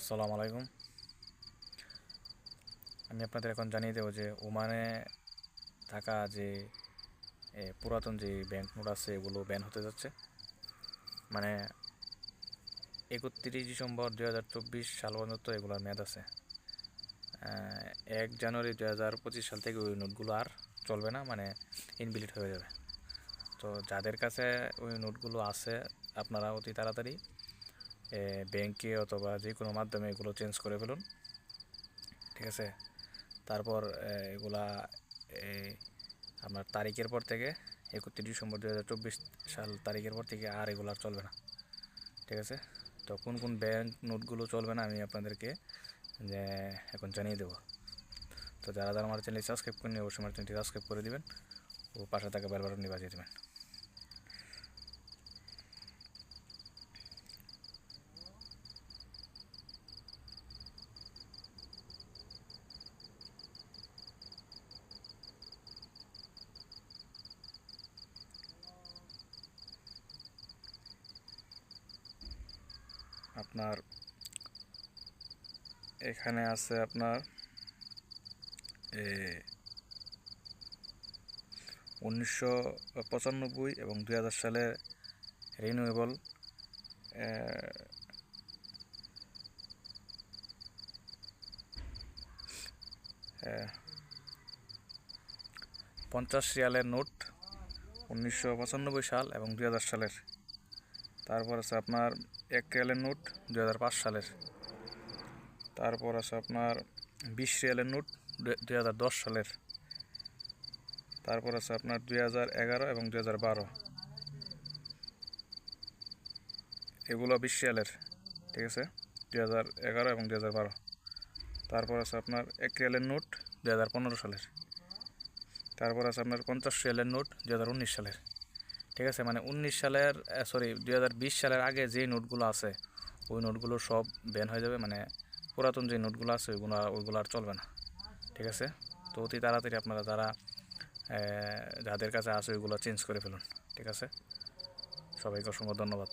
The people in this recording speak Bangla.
আসসালামু আলাইকুম। আমি আপনাদের এখন জানিয়ে দেবো যে ওমানে থাকা যে পুরাতন যে ব্যাংক নোট আছে এগুলো ব্যান হতে যাচ্ছে। মানে 31 ডিসেম্বর 2024 সাল পর্যন্ত এগুলোর মেয়াদ আছে। 1 জানুয়ারি 2025 সাল থেকে ওই নোটগুলো আর চলবে না, মানে ইনভ্যালিড হয়ে যাবে। তো যাদের কাছে ওই নোটগুলো আছে আপনারা অতি তাড়াতাড়ি ব্যাংকে অথবা যে কোনো মাধ্যমে এগুলো চেঞ্জ করে ফেলুন, ঠিক আছে। তারপর এগুলা এই আপনার তারিখের পর থেকে 31 ডিসেম্বর 2024 সাল তারিখের পর থেকে আর এগুলো আর চলবে না, ঠিক আছে। তো কোন কোন ব্যাংক নোটগুলো চলবে না আমি আপনাদেরকে যে এখন জানিয়ে দেবো। তো যারা যারা আমার চ্যানেল সাবস্ক্রাইব করেনি অবশ্যই আমার চ্যানেলটি সাবস্ক্রাইব করে দিবেন ও পাশে থাকা বেল বাটনটি বাজিয়ে দেবেন। আপনার এখানে আছে আপনার 1995 এবং 2000 সালে রিনিউয়েবল 50 রিয়ালের নোট 1995 সাল এবং 2000 সালের। তারপর আছে আপনার 1 রিয়ালের নোট 2005 সালের। তারপর আছে আপনার 20 রিয়ালের নোট 2010 সালের। তারপর আছে আপনার 2011 এবং 2012, এগুলো 20 রিয়ালের, ঠিক আছে, 2011 এবং 2012। তারপর আছে আপনার 1 রিয়ালের নোট 2015 সালের। তারপর আছে আপনার 50 রিয়ালের নোট 2019 সালের, ঠিক আছে। মানে 2020 সালের আগে যে নোটগুলো আছে ওই নোটগুলো সব ব্যান হয়ে যাবে, মানে পুরাতন যে নোটগুলো আছে ওইগুলো আর চলবে না, ঠিক আছে। তো অতি তাড়াতাড়ি আপনারা যাদের কাছে আছে ওইগুলো চেঞ্জ করে ফেলুন, ঠিক আছে। সবাইকে অসংখ্য ধন্যবাদ।